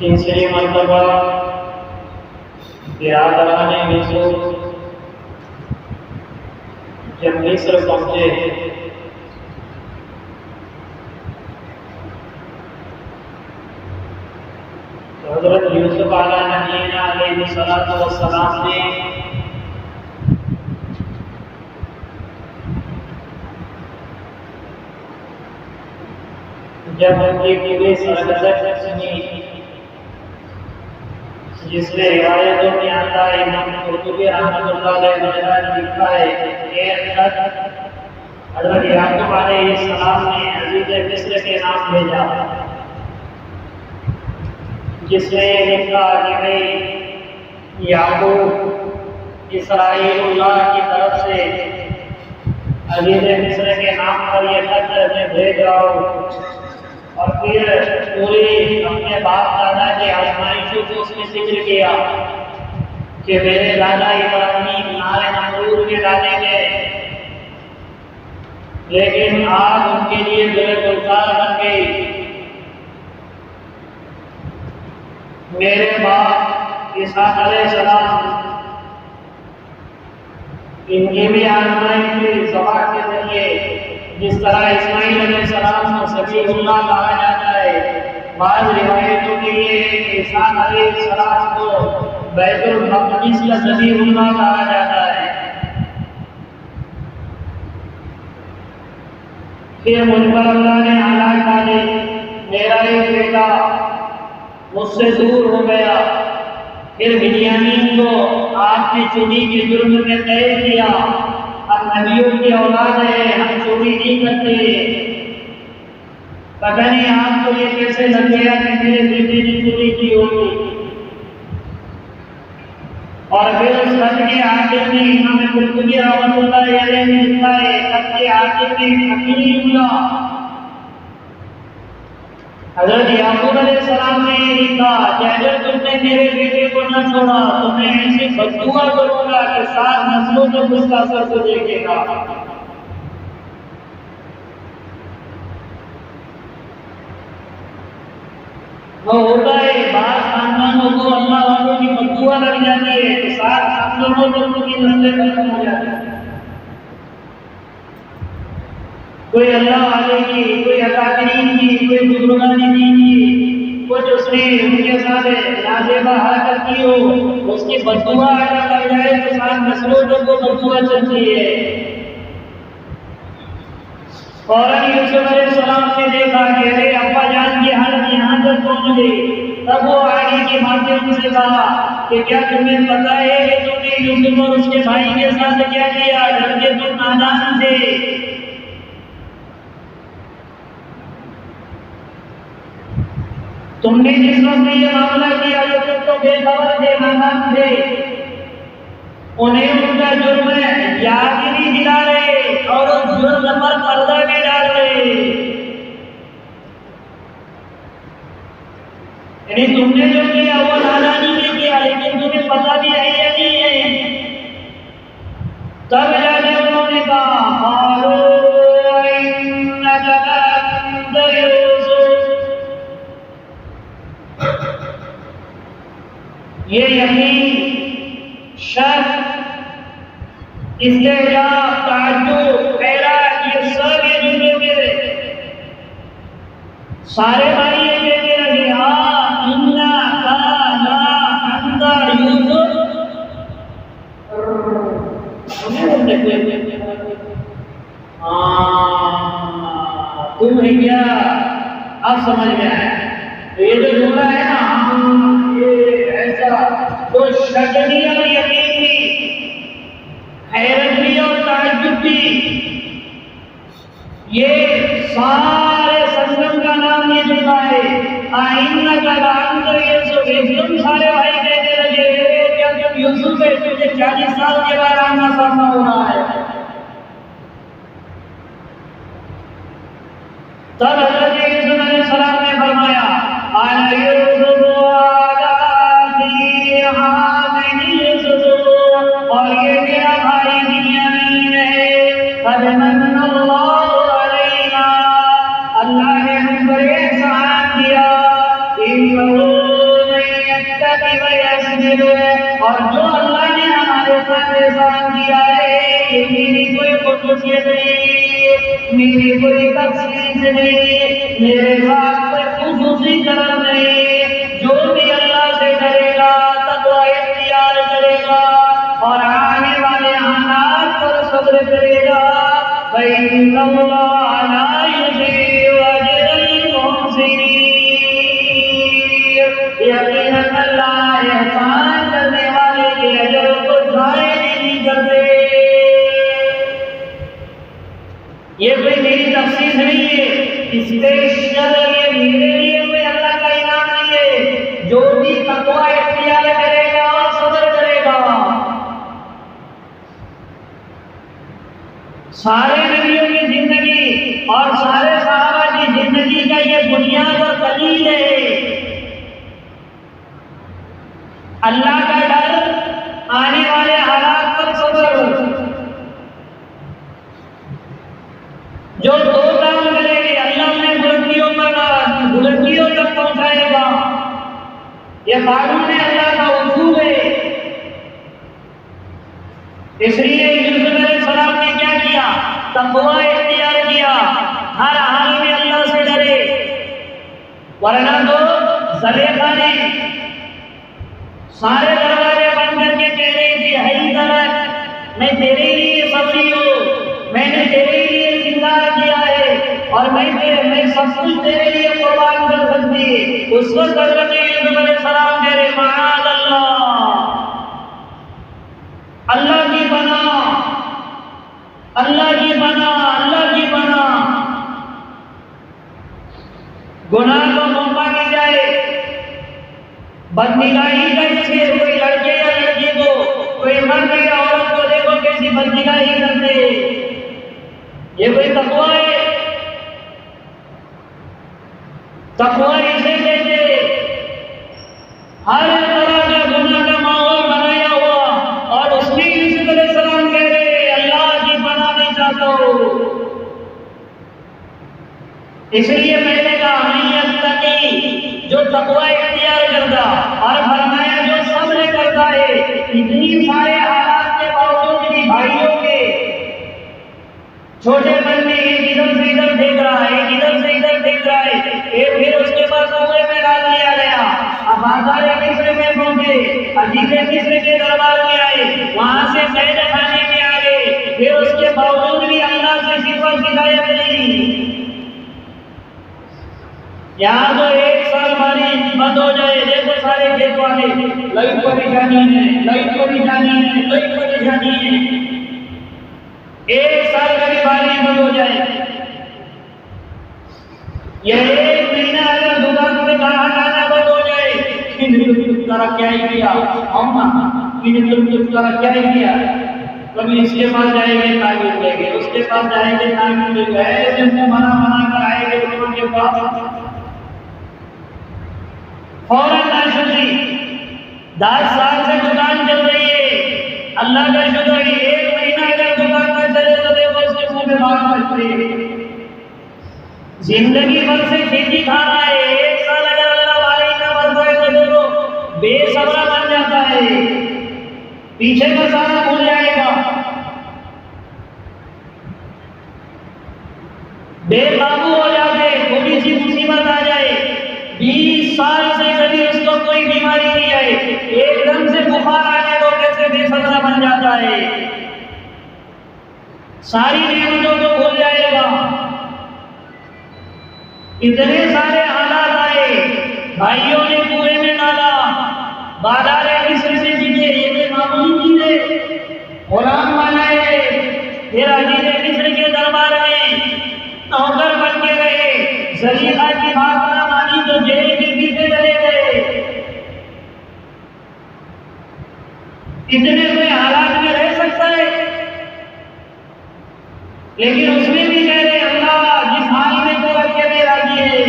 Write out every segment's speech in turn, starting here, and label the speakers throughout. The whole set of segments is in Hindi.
Speaker 1: तीसरी मर्तबा बिरादराने यूसुफ जब मिस्र पहुंचे तो हज़रत यूसुफ अलैहिस्सलाम ने जब उनकी पूरी सरगर्दश सुनी जिसमें रिवायतों में आता है इमाम कुर्तुबी रहमतुल्लाह अलैह ने लिखा है कि हज़रत याकूब अलैहिस्सलाम ने अजीज मिस्र के नाम भेजा जिसमें लिखा कि भाई याकूब इसराइलुल्लाह की तरफ से अजीज मिस्र के नाम पर यह खत मैं भेज रहा हूँ और फिर पूरी अपने बाप दादा के आजमाइशों को उसने जिक्र किया कि मेरे दादा इब्राहिम नारे नमरूद में डाले गए लेकिन आग उनके लिए गुलजार बन गई। मेरे बाप इसहाक अलैहिस्सलाम इनकी भी आजमाइश हुई सभा के जरिए जिस तरह इस्माइल अलैहिस्सलाम को सबीहुल्लाह कहा जाता है। बाद रिवायतों में ये इसहाक अलैहिस्सलाम को बैतुल मक़दिस का सबीहुल्लाह कहा जाता है। फिर मुझ पर अल्लाह ने हालात डाले, मेरा एक बेटा मुझसे दूर हो गया। फिर बिन्यामीन को आपने चोरी के जुर्म में कैद किया। हम नबियों की औलाद है, हम चोरी नहीं करते। पता नहीं आपको ये कैसे लग गया कि मेरे बेटे ने चोरी की होगी। और फिर उस खत के आखिर में इमाम कुर्तुबी रहमतुल्लाह अलैह ने लिखा है, खत के आखिर में अकील जुमला हज़रत याकूब अलैहिस्सलाम ने ये लिखा कि अगर तुमने मेरे बेटे को न छोड़ा तो मैं ऐसी बददुआ करूंगा कि 7 नस्लों तक उसका असर को देखेगा। वो होता है बात खानदानों को अल्लाह वालों की बददुआ लग जाती है कि 7 खानदानों तक उनकी नस्लें खत्म हो जाती है। कोई अल्लाह वाले की, कोई अकादरीन की, कोई बुजुर्गानी दीन की, कुछ उसने उनके साथ नाज़ेबा हरकत की हो, उसकी बददुआ अगर लग जाए तो 7 नस्लों तक वो बददुआ चलती है। फौरन यूसुफ अलैहिस्सलाम ने देखा कि अरे अब्बा जान की हालत यहाँ तक पहुँच गई। तब वो आगे के माध्यम से कहा कि क्या तुम्हें पता है कि तुमने यूसुफ और उसके भाई के साथ क्या किया, जबकि तुम नादान थे। तुमने जिस वक्त ये मामला किया जो तुम तो बेखबर थे, नादान थे, उन्हें उनका जुर्म याद ही नहीं दिला रहे और उस जुर्म पर पर्दा भी डाल रहे। यानी तुमने जो किया वो नादानी में किया, लेकिन तुम्हें पता भी है या नहीं है। तब जाके उन्होंने कहा ये यकीन, शक, इस्तेजाब, ताज्जुब, हैरात, ये सब ये जुमले मेरे सारे भाई ये कहने लगे इन्ना काना अंदा यूसुफ। तुम है क्या? आप समझ में आया? तो ये जो जुमला है ना, ये ऐसा तो शक भी और यकीन भी, हैरत भी और ताज्जुब भी, ये सारे संगम का नाम ये जुमला है। आइन्ना का नाम तो यूसुफ, तुम सारे भाई कहने लगे क्या तुम यूसुफ है? तुझे 40 साल के बाद आना सामना हो रहा है। तब हज़रत यूसुफ अलैहिस्सलाम ने फरमाया आना यूसुफ और ये मेरा भाई बिन्यामीन है। अल्लाह ने हम पर एहसान किया और जो अल्लाह ने हमारे साथ एहसान किया है ये मेरी कोई खुसूसियत नहीं, मेरी कोई तखसीस नहीं, मेरे साथ कोई खुसूसी करम नहीं। जो भी अल्लाह से डरेगा तक़वा इख्तियार करेगा और आने वाले हालात पर सब्र करेगा, फइन्नल्लाह ला युज़ीउ अजरल मुहसिनीन। यकीनन अल्लाह एहसान करने वाले के अजर को ज़ाया नहीं करते। ये कोई मेरी तफसीर नहीं है, स्पेशल ये मेरे लिए कोई अल्लाह का इनाम नहीं है। जो भी तक़वा इख्तियार करेगा और सब्र करेगा, सारे नबियों की जिंदगी और सारे सहाबा की जिंदगी का ये बुनियाद और दलील है। अल्लाह का डर, आने वाले हालात पर सब्र। जो दो काम करेंगे अल्लाह उन्हें बुलंदियों तक पहुंचाएगा। यह कानून अल्लाह का उसूल है। इसलिए यूसुफ अलैहिस्सलाम ने क्या किया? तक़वा इख्तियार किया, हर हाल में अल्लाह से डरे। वरना तो ज़ुलेखा ने सारे दरवाजे बंद करके कह रही थी है गलत, मैं तेरे लिए सबरी हूँ, मैंने तेरे लिए सिंगार किया है और मैं सब कुछ तेरे लिए कुर्बान कर सकती है। उस वक्त हज़रत यूसुफ अलैहिस्सलाम कह रहे माअज़ अल्लाह की बना, अल्लाह की बना, अल्लाह की बना। गुनाह को मौका मिल जाए, बदनिगाही करके कोई लड़के या लड़की को, कोई मर्द या औरत को देखो कैसी बदनिगाही करते, ये कोई तक़वा है? तक़वा इसे कहते हर तरह का गुनाह का माहौल बनाया हुआ और उसमें यूसुफ अलैहिस्सलाम कह रहे अल्लाह की पनाह नहीं चाहता हूँ। इसलिए मैंने कहा जो तक़वा इख्तियार करता और फरमाया जो सब्र करता है, इतनी सारे हालात के बावजूद भी भाइयों के छोटे मन में एक इधर से इधर देख रहा है, एक इधर से इधर देख रहा है, एक फिर उसके पास कुएं में डाल दिया गया। अब बाजार किस्र में पहुंचे, अजीज़े किस्र के दरबार में आए, वहां से कैद खाने में आ गए, फिर उसके बावजूद भी अल्लाह से सिफत शिकायत नहीं। यहाँ तो एक साल बारिश बंद हो जाए, देखो सारे खेत वाले लाइट परेशानी है, लाइट परेशानी है, लाइट परेशानी है। एक साल का भी बारिश बंद हो जाए, यह एक महीना अगर दुकान पे कहा जाना तारा क्या ही किया, हम तारा क्या ही किया। कभी इसके पास जाएंगे ताबीज लेंगे, उसके पास जाएंगे ताबीज लेंगे, ऐसे मना कर आएंगे लोगों के पास। फौरन नाशुदी 10 साल से दुकान चल रही है, अल्लाह का शुक्र है 1 महीना अगर दुकान में चले तो देखो उसके मुंह में बात बच रही है। जिंदगी भर से खेती खा रहा है, 1 साल अगर अल्लाह वाले का बन जाए तो देखो बेसब्रा बन जाता है, पीछे का सारा भूल जाएगा, बेकाबू हो जाते, थोड़ी सी मुसीबत आ जाए, 20 साल से कभी उसको कोई बीमारी नहीं आई, एकदम से बुखार आने को कैसे बेसब्रा बन जाता है, सारी नेमतों को भूल जाएगा। इतने सारे हालात आए, भाइयों ने कुएं में डाला, बादारे मिस्र से जीते, ये कोई मामूली चीज है, गुलाम बनाए, फिर अजीज मिस्र के दरबार में नौकर बन के गए, जलीहा की बात ना मानी तो जेल के पीछे चले गए। इतने कोई हालात में रह सकता है, लेकिन उसमें भी कह रहे अल्लाह जिस हाल में तो रखे में राजी है,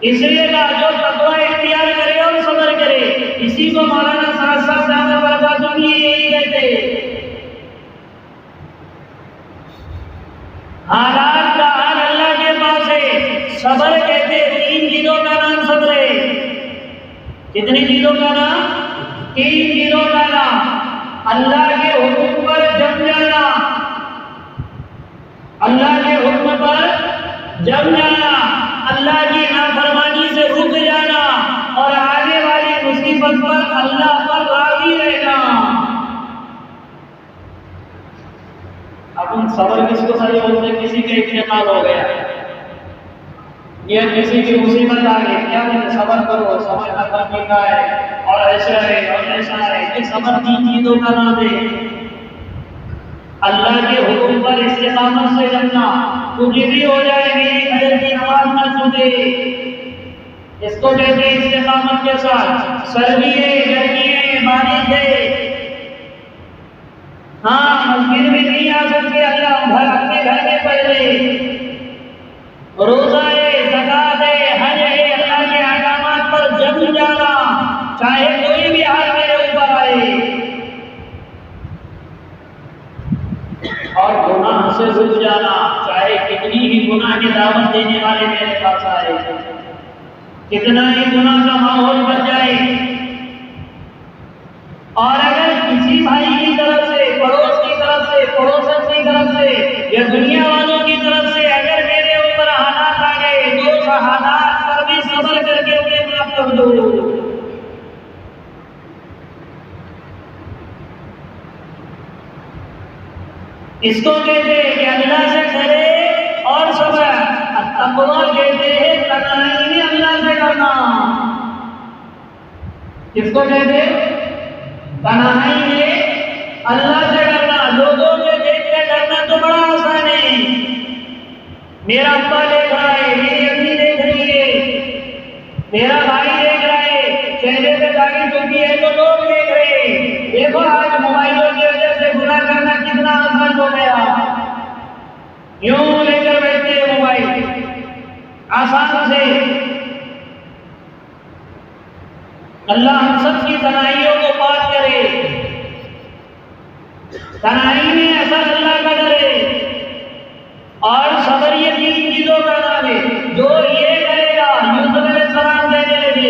Speaker 1: इसलिए का जो तकवा इख्तियार करे और सब्र करे, इसी को मौलाना साहब बरकातुहू यही कहते। हालात का हाल अल्लाह के पास है, सब्र कहते 3 चीजों का नाम सब्र है। कितनी चीजों का नाम? 3 चीजों का नाम। अल्लाह के हुक्म पर जम जाना, अल्लाह के हुक्म पर जम जाना, अल्लाह की नाफरमानी से रुक जाना और आने वाली मुसीबत पर अल्लाह पर राजी रहना। अब उन सब्र किसको सही बोलते, किसी का इंतकाल हो गया या किसी की मुसीबत आ गई, क्या बोलते सब्र करो, सब्र का तरीका है और ऐसा है और ऐसा है, ये सब्र 3 चीजों का नाम है। अल्लाह के हुक्म पर इस्तिकामत से चलना, कुछ भी हो जाए मेरी फजर की नमाज न छूटे, इसको कहते हैं इस्तिकामत के साथ। सर्दी है, गर्मी है, बारिश है, हाँ मस्जिद में नहीं आ सकते, अल्लाह घर अपने घर में पहले, रोजा है, ज़कात है, हज है, अल्लाह के अहकामात पर जम जाना, चाहे कोई भी हाल मेरे ऊपर आए, और गुनाह से रुक जाना, चाहे कितनी ही गुनाह की दावत देने वाले मेरे पास आए, कितना ही गुनाह का माहौल बन जाए, और अगर किसी भाई की तरफ से, पड़ोस की तरफ से, पड़ोसन की तरफ से या दुनिया वालों की तरफ से अगर मेरे ऊपर हालात आ गए तो उस हालात पर भी सब्र करके उन्हें माफ कर दो। इसको कहते हैं कि अल्लाह से करे और सब्र। तक़वा कहते हैं तन्हाई में अल्लाह से करना। किसको कहते हैं? तन्हाई में अल्लाह से करना। लोगों के देख के करना तो बड़ा आसान है, मेरा अब्बा देख रहा है, मेरी अम्मी देख रही है, मेरा भाई देख रहा है, चेहरे पे दाढ़ी टोपी है तो लोग देख रहे हैं। देखो आज मोबाइलों की वजह से गुनाह करना कितना आसान हो गया, यूं लेकर बैठते हैं मोबाइल आसान से। अल्लाह हम सब की तन्हाइयों को पार करे, तन्हाई में असर अल्लाह का डर है। और सब्र ये 3 चीजों का नाम है। जो ये करेगा, यूसुफ अलैहिस्सलाम कहने लगे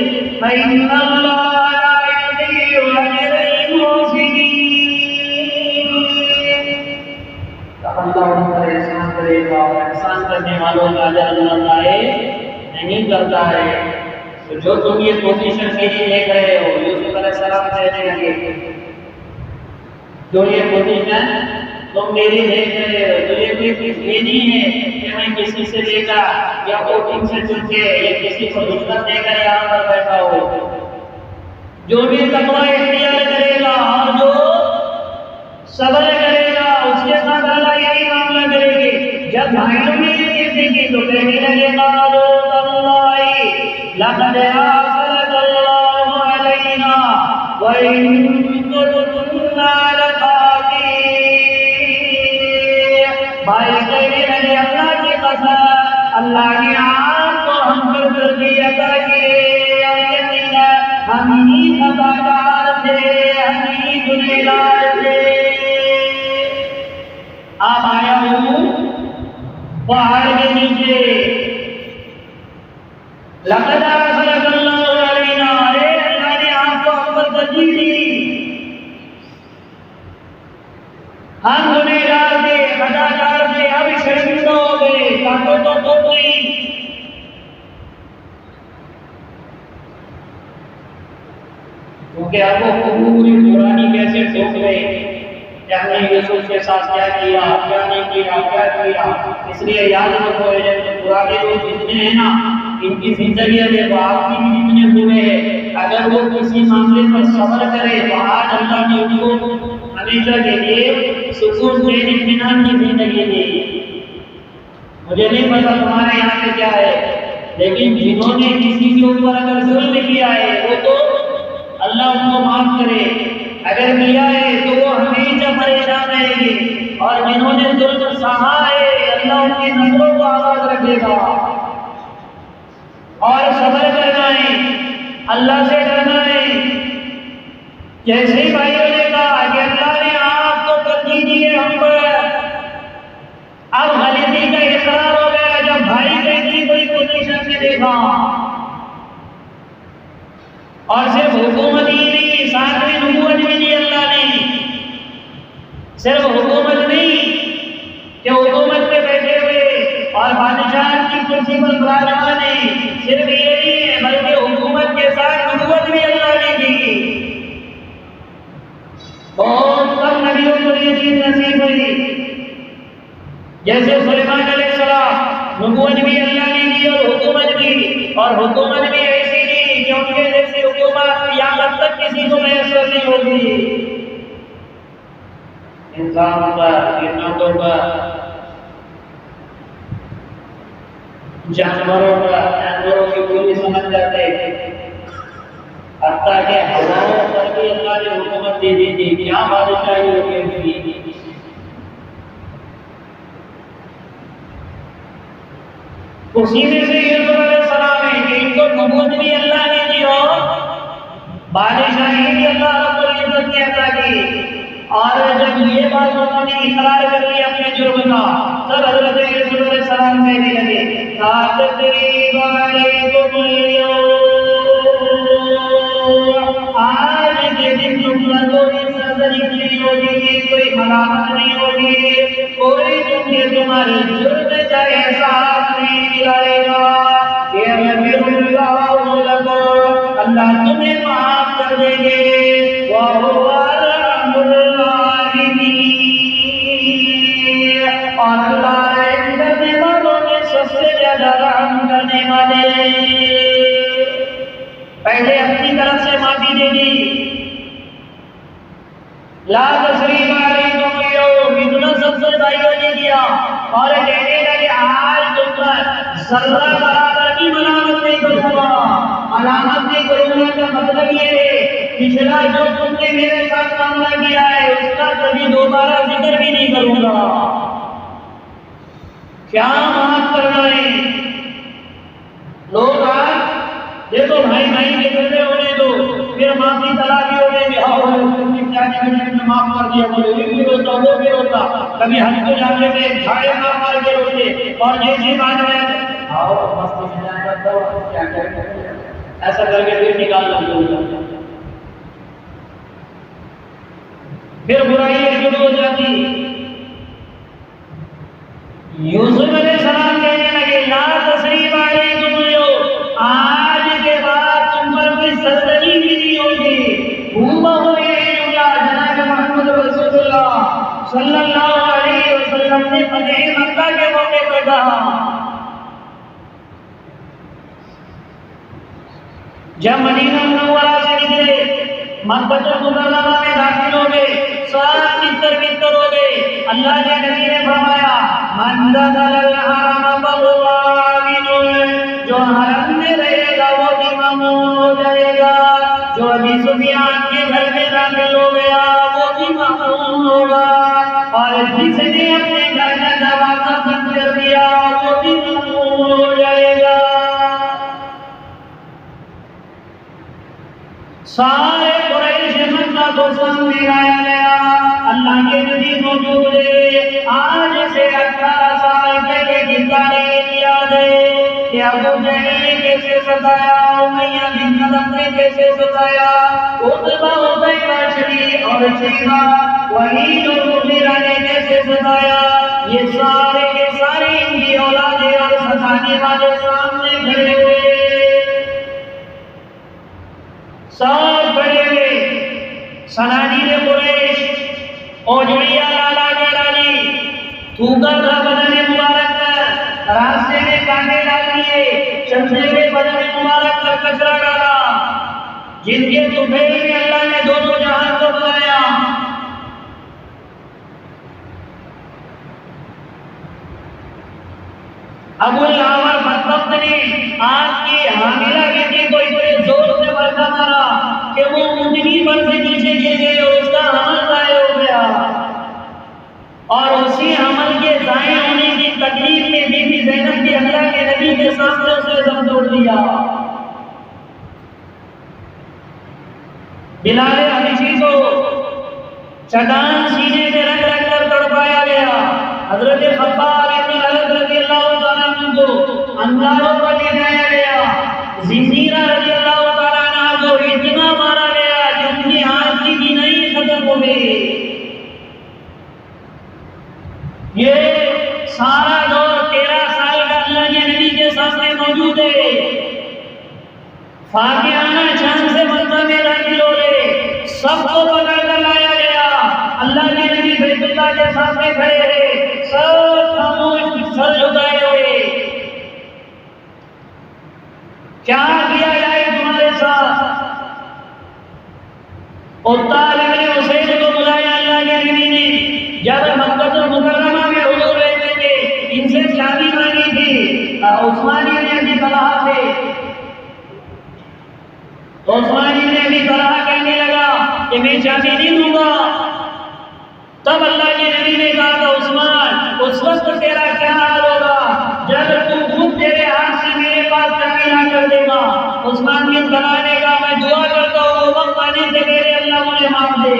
Speaker 1: एहसान करेगा और एहसान करने वालों का अजर अल्लाह नहीं करता है। तो जो तुम ये पोजीशन मेरी देख रहे हो, यूसुफ अलैहिस्सलाम कहने लगे जो ये पोजीशन तुम मेरी देख रहे हो, तो ये नहीं है कि मैं किसी से लेकर या वोटिंग से चुन के या किसी को हिम्मत देकर यहाँ पर बैठा हो। जो भी तकवा इख्तियार करेगा और जो सब्र करेगा उसके साथ अल्लाह यही मामला करेंगे। जब भाइयों ने ये चीज देखी तो कहने लगे लक़द आसरक अल्लाह भाई कहने लगे अल्लाह की कसम, अल्लाह ने आपको हम पर तरबियत अता की, हम ही खताकार थे, हम ही गुनहगार थे। आप आया हूँ पहाड़ के नीचे, लक़द सल्लल्लाहु अलैहि अल्लाह ने आपको हम पर तरजीह दी। हम गुनहगार थे, खताकार थे, अब शर्मिंदा हो गए, काटो तो नहीं। क्योंकि आपको पूरी पुरानी कैसे ठोक गए कि हमने यूसुफ के साथ क्या किया, क्या नहीं किया, क्या किया। इसलिए याद रखो, पुराने लोग जितने हैं ना, इनकी जिंदगी में आपकी भी जितने हुए हैं, अगर वो किसी मामले पर सब्र करे तो आज अल्लाह ने उनको हमेशा के लिए सुकून से इत्मीनान की जिंदगी दी। मुझे नहीं पता तुम्हारे यहाँ पे क्या है, लेकिन जिन्होंने किसी के ऊपर अगर जुल्म किया है वो तो अल्लाह उनको माफ करे, अगर किया है तो वो हमेशा परेशान रहेंगे, और जिन्होंने जुल्म सहा है अल्लाह उनकी नस्लों को आबाद रखेगा। और सब्र करना है, अल्लाह से डरना है। जैसे ही भाइयों ने कहा कि अल्लाह ने आपको तरजीह दी है हम पर, अब गलती का इकरार हो गया जब भाई की कोई पोजीशन में देखा, और सिर्फ हुकूमत ही नहीं, साथ में नबूवत भी दी अल्लाह ने। सिर्फ हुकूमत नहीं कि हुकूमत पे बैठे हुए और बादशाह की कुर्सी पर विराजमान है, सिर्फ ये नहीं है, बल्कि हुकूमत के साथ नबूवत भी अल्लाह ने दी। बहुत कम नबियों को ये चीज नसीब हुई। जैसे सुलेमान अलैहिस्सलाम, नबूवत भी अल्लाह ने दी और हुकूमत भी, और हुकूमत भी ऐसी दी कि उनके जैसी हुकूमत यहाँ तक किसी को मैसर नहीं होगी। इंसानों पर, कीटनाशकों पर, जानवरों की पूरी समझ जाते, हत्ता के हवाओं पर भी अल्लाह ने हुकूमत दे दी थी। क्या बादशाही होगी उनकी। उसी में से यूसुफ अलैहिस्सलाम है कि इनको नबूवत भी अल्लाह ने दी और बादशाही भी अल्लाह रब्बुल इज्जत ने अता की। और जब ये बात उन्होंने इकरार कर लिया अपने जुर्म का, तब हज़रत यूसुफ अलैहिस्सलाम कहने लगे, आज के दिन तुम पर कोई सरदर्दी नहीं होगी, कोई मलामत नहीं होगी, कोई तुम्हारे जुर्म का एहसास नहीं दिलाएगा। अल्लाह तुम्हें माफ कर देंगे। और अल्लाह करने वालों में सबसे ज्यादा रहम करने वाले। पहले अपनी तरफ से माफी दे दी, ला तस्रीब अलैकुम यौम, इतना सबसे भाइयों ने दिया, और कहने लगे आज तुम पर जर्रा बराबर की मलामत नहीं करूंगा। मलामत नहीं करूंगा का मतलब ये है पिछला जो तुमने मेरे साथ मामला किया है उसका कभी दोबारा जिक्र भी नहीं करूंगा। क्या माफ करना है। लोग आज देखो भाई के झगड़े होने दो, फिर माफी तलाकी हो गई, माफ कर दिया, बोले भी होता वो भी होता, कभी हज को जाने में झाड़े मार के रोते, और जैसी बात में आओ मस्ती में जाकर दो क्या करें, ऐसा करके फिर निकाल लो। फिर बुराई शुरू हो जाती। यूसुफ अलैहिस्सलाम कहने लगे, ला तस्रीब अलैकुम यौम, आज के बाद तुम पर कोई सरदर्दी भी नहीं होगी। जनाब मोहम्मद रसूलुल्लाह सल्लल्लाहु अलैहि वसल्लम ने फतह मक्का के मौके पर कहा, जब मदीना मुनव्वरा से निकले, मक्का मुकर्रमा में दाखिल हो गए, सारा मित्र हो गए। अल्लाह के नबी ने फरमाया, मन दखलल हरम फहुवा, जो हरम में रहेगा वो भी मामून हो जाएगा। जो अभी सुफियान के घर दाखिल हो गया वो भी मामून होगा, और जिसने अपने घर का दरवाजा बंद कर दिया वो भी मामून हो जाएगा। सारे कुरैश मक्का को सामने लाया गया, अल्लाह के नबी मौजूद है। आज से 18 साल पहले की तारीख याद है कि अबू जहल ने कैसे सताया, उमैया बिन खलफ ने कैसे सताया, उतबा उतैबा शरीफ और शैबा वलीद और मुगीरा ने कैसे सताया। ये सारे के सारे इनकी औलादे और सताने वाले सामने खड़े हुए, सब खड़े हुए। सनादीर कुरैश ओजड़िया लाला डाली, थूका था बदन मुबारक पर, रास्ते में कांटे डाल दिए, चलते हुए बदन मुबारक पर कचरा डाला, जिनके तुफैल में अल्लाह ने दोनों जहां को बनाया। अबुल आवर मतबख्त ने आपकी हामिला बेटी को इतने जोर से बरखा मारा कि वो ऊंटनी पर से नीचे गिर गई और उसका हमल ज़ाया हो गया, और उसी हमल के ज़ाया होने की तकलीफ में बीबी ज़ैनब ने अल्लाह के नबी के सामने उसे दम तोड़ दिया। बिलाल हबशी को चट्टान सीने में रख रख कर तड़पाया गया। हजरत खब्बाब इब्न अलद रज़ियल्लाहु ताला अन्हु को अंगारों पर ले जाया गया। ज़िंजीरा रज़ियल्लाहु ताला अन्हा को इतना मारा गया कि उनकी आंख की बीनाई खत्म हो गई। ये सारा दौर 13 साल का अल्लाह के नबी के सामने मौजूद है। फातिहाना शान से मक्का में दाखिल हो गए, सबको पकड़ कर लाया गया। अल्लाह के नबी बैतुल्लाह के सामने खड़े रहे, सब खामोश सर झुकाए हुए। क्या किया जाए तुम्हारे साथ? तालिब ने हुसैन को बुलाया अल्लाह के नबी ने। जब मक्का मुकर्रमा में हुजूर रहते थे, इनसे शादी मांगी थी उस्मानी ने अभी तलाक से, तो उस्मानी ने अभी तलाक कहने लगा कि मैं शादी नहीं दूंगा। तब अल्लाह के नबी ने कहा था उस्मान, उस वक्त तेरा क्या हाल होगा जब तू खुद तेरे हाथ से मेरे पास तकमीला कर देगा। उस्मान बिन तलहा ने कहा मैं दुआ करता हूँ वक्त आने से मेरे अल्लाह मुझे माफ दे,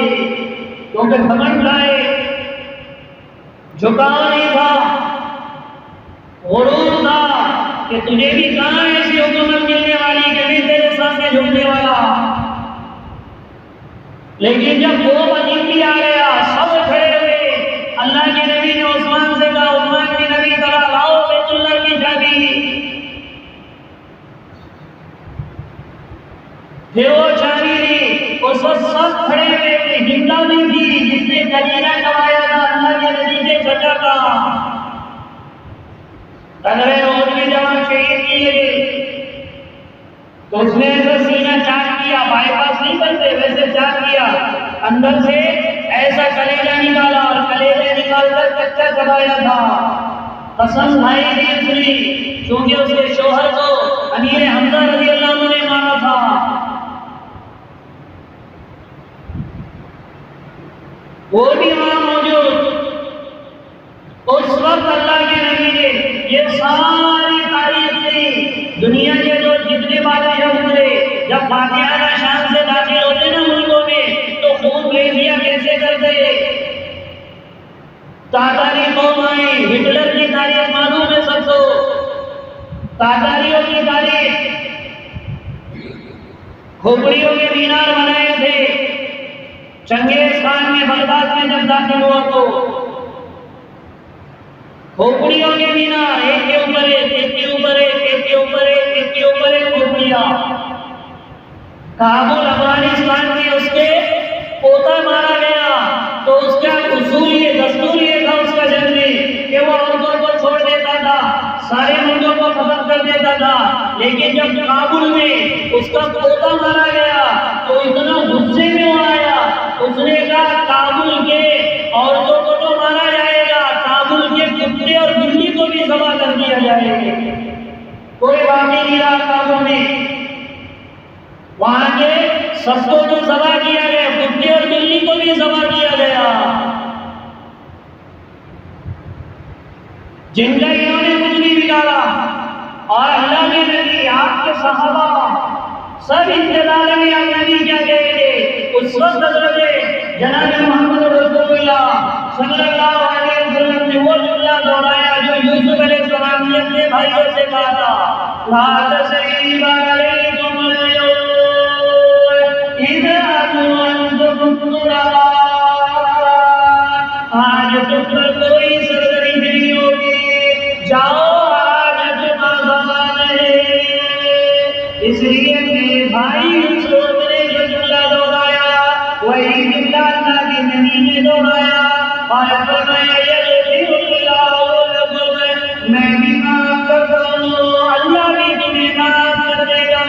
Speaker 1: क्योंकि घमंड लाए, झुकाव नहीं था, गुरूर था कि तुझे भी कहाँ ऐसी हुकूमत मिलने वाली कि मैं तेरे सामने झुकने वाला। लेकिन जब वो वजीब भी आ गया, सब खड़े हुए। अल्लाह के नबी ने उस्मान से कहा उस्मान की नबी करा लाओ बैतुल्लाह की शादी। फिर वो शादी दी, उस वक्त सब खड़े हुए थे। हिंदा नहीं थी जिसने कलीना गवाया था अल्लाह के नबी के चचा का, तगड़े रोड में जवान शहीद किए गए, तो उसने ऐसा सीना चाक किया, बाईपास नहीं करते वैसे चाक किया, अंदर से ऐसा कलेजा निकाला और कलेजा निकालकर कच्चा चबाया था। कसम भाई ने सुनी, क्योंकि उसके शोहर को अमीर हमजा रज़ियल्लाहु अन्हु ने मारा था। वो भी वहां मौजूद। उस वक्त अल्लाह के नबी ने ये सारी तारीफ की। दुनिया के जो जितने बादशाह हुए जब फातिहाना शान से दाखिल होते ना मुल्कों में, तो खून रेजिया कैसे करते। तातारी कौम आई, हिटलर की तारीफ मालूम है सबको, तातारियों की तारीफ, खोपड़ियों के मीनार बनाए थे। चंगेज खान ने बगदाद में जब दाखिल हुआ तो खोपड़ियों के मीनार एक के ऊपर एक, एक के ऊपर एक, एक के ऊपर एक, एक के ऊपर एक खोपड़ियां। काबुल अफगानिस्तान में उसके पोता मारा गया, तो उसका उसूल ये दस्तूर ये था उसका जन्मे कि वो औरतों को छोड़ देता था, सारे मुल्कों को खत्म कर देता था। लेकिन जब काबुल में उसका पोता मारा गया तो इतना गुस्से में वो आया, उसने कहा काबुल के औरतों को तो मारा जाएगा, काबुल के कुत्ते और बिल्ली को भी जबा कर दिया जाएगा। कोई बाकी नहीं रहा काबुल में। वहां के सबको जो ज़बा किया गया, कुत्ते और बिल्ली को भी ज़बा किया गया, जिनका इन्होंने कुछ नहीं बिगाड़ा। और अल्लाह के नबी, आपके सहाबा सब इंतजार में नबी क्या कहेंगे। उस वक्त हज़रत जनाब मोहम्मद रसूलुल्लाह सल्लल्लाहु अलैहि वसल्लम ने वो जुमला दोहराया जो यूसुफ अलैहिस्सलाम ने अपने भाइयों से कहा था, ला तस्रीबा अलैकुम आज तुम पर कोई सरदरी नहीं होगी, जाओ आज तुम्हारा ज़माना है। इसलिए मेरे भाई यूसुफ ने जो जुमला दोहराया वही जुमला अल्लाह के नबी ने दोहराया और फरमाया मैं भी माफ करता हूँ, अल्लाह भी तुम्हें माफ कर देगा।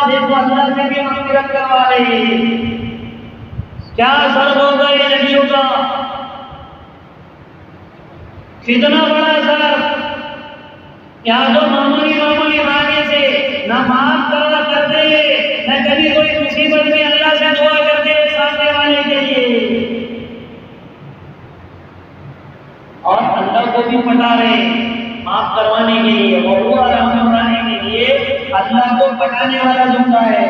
Speaker 1: देखो अल्लाह से भी मग़फ़िरत करवा रहे। क्या असर होगा ये नबियों का, कितना बड़ा असर। यहाँ तो मामूली मांगे से ना माफ करना करते न कभी कोई मुसीबत में अल्लाह से दुआ करते सामने वाले के लिए, और अल्लाह को भी पटा रहे माफ करवाने के लिए और वो आराम बनाने के लिए। अल्लाह को पटाने वाला जुमला है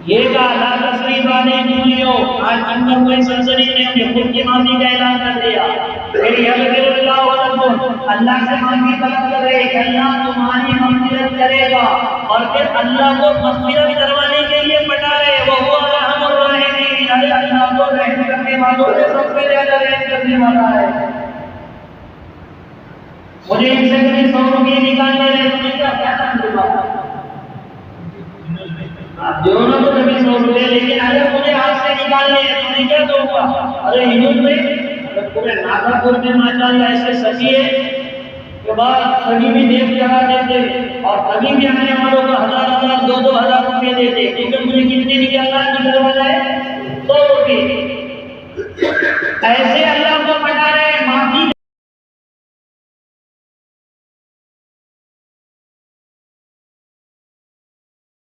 Speaker 1: ये का ला तस्रीबा ने दुनिया। आज अंदर कोई सनसनी ने अपने खुद की माफी का ऐलान कर दिया, फिर यगफिरुल्लाह लकुम, अल्लाह से माफी तलब करे कि अल्लाह तुम्हारी मग़फ़िरत करेगा, और फिर अल्लाह को मग़फ़िरत करवाने के लिए पटा रहे। वो हुवा अर्हमुर राहिमीन, अरे अल्लाह को रहम करने वालों में सबसे ज्यादा रहम करने वाला है। मुझे इनसे कभी 100 रुपये निकालने रहे तो क्या नाम दूंगा, आप दोनों तो कभी 100 रुपये, लेकिन अगर मुझे हाथ से निकालने हैं तो मैं क्या दूंगा। अरे हिंदू में अगर पूरे नागपुर में माशाअल्लाह ऐसे सभी है के बाद कभी भी देव जगा देते और कभी भी आने वालों को 1000 2,000 रुपये देते, लेकिन मुझे कितने निकलना है 100 रुपये। ऐसे अल्लाह को